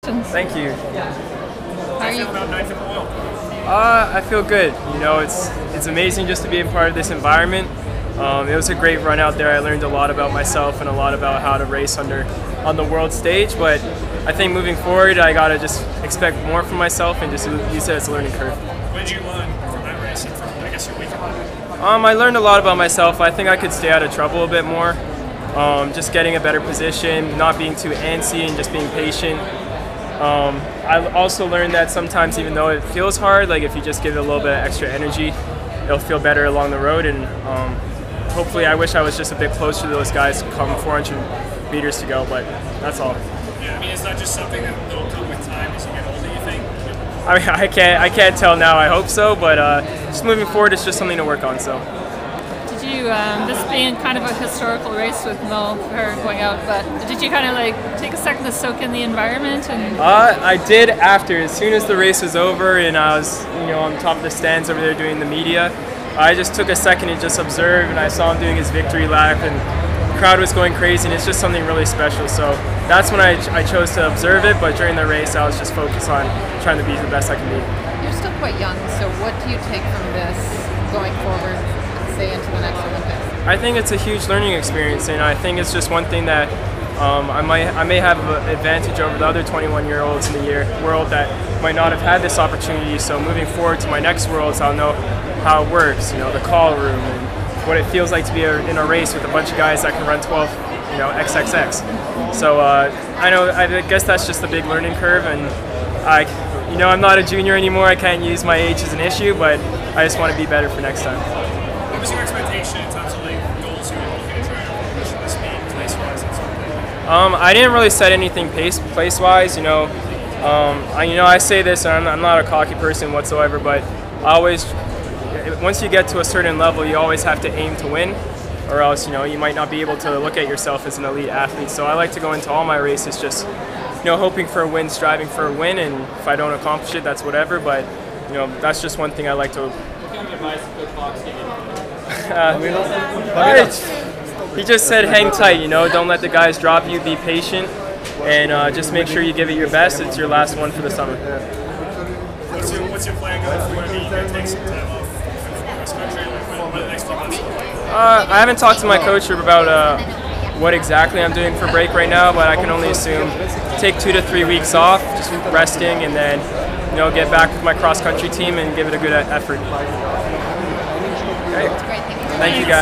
Thank you. How are you about ninth in the world? I feel good. You know, it's amazing just to be a part of this environment. It was a great run out there. I learned a lot about myself and a lot about how to race on the world stage. But I think moving forward, I gotta just expect more from myself and just use it as a learning curve. What did you learn from that race and from, I guess, your weekend? I learned a lot about myself. I think I could stay out of trouble a bit more. Just getting a better position, not being too antsy, and just being patient. I also learned that sometimes, even though it feels hard, like if you just give it a little bit of extra energy, it'll feel better along the road. And hopefully, I wish I was just a bit closer to those guys come 400 meters to go, but that's all. Yeah, I mean, is that just something that will come with time as you get older, you think? I mean, I can't tell now. I hope so, but just moving forward, it's just something to work on. So. Did you, this being kind of a historical race with no her going out, but did you kind of like take a second to soak in the environment? And I did after. As soon as the race was over and I was, on top of the stands over there doing the media, I just took a second to just observe, and I saw him doing his victory lap, and the crowd was going crazy, and it's just something really special. So that's when I chose to observe it, but during the race I was just focused on trying to be the best I can be. You're still quite young, so what do you take from this going forward, say into the next Olympics? I think it's a huge learning experience, and I think it's just one thing that I may have an advantage over the other 21-year-olds in the world that might not have had this opportunity. So moving forward to my next Worlds, I'll know how it works, the call room, and what it feels like to be in a race with a bunch of guys that can run 12, XXX. So I guess that's just a big learning curve, and I'm not a junior anymore. I can't use my age as an issue, but I just want to be better for next time. What was your expectation in terms of goals you were looking to try to push the speed, place-wise, and sort of thing? I didn't really set anything place-wise. I say this, and I'm not a cocky person whatsoever, but once you get to a certain level, you always have to aim to win, or else you might not be able to look at yourself as an elite athlete. So I like to go into all my races just hoping for a win, striving for a win, and if I don't accomplish it, that's whatever. But that's just one thing I like to. What kind of advice did Coach Fox give you? He just said hang tight, don't let the guys drop you, be patient, and just make sure you give it your best. It's your last one for the summer. What's your plan going forward? Are you going to take some time off from cross country? What are the next few months look like? I haven't talked to my coach about what exactly I'm doing for break right now, but I can only assume take 2 to 3 weeks off, just resting, and then get back with my cross country team and give it a good effort. That's great. Thank you. Thank you guys.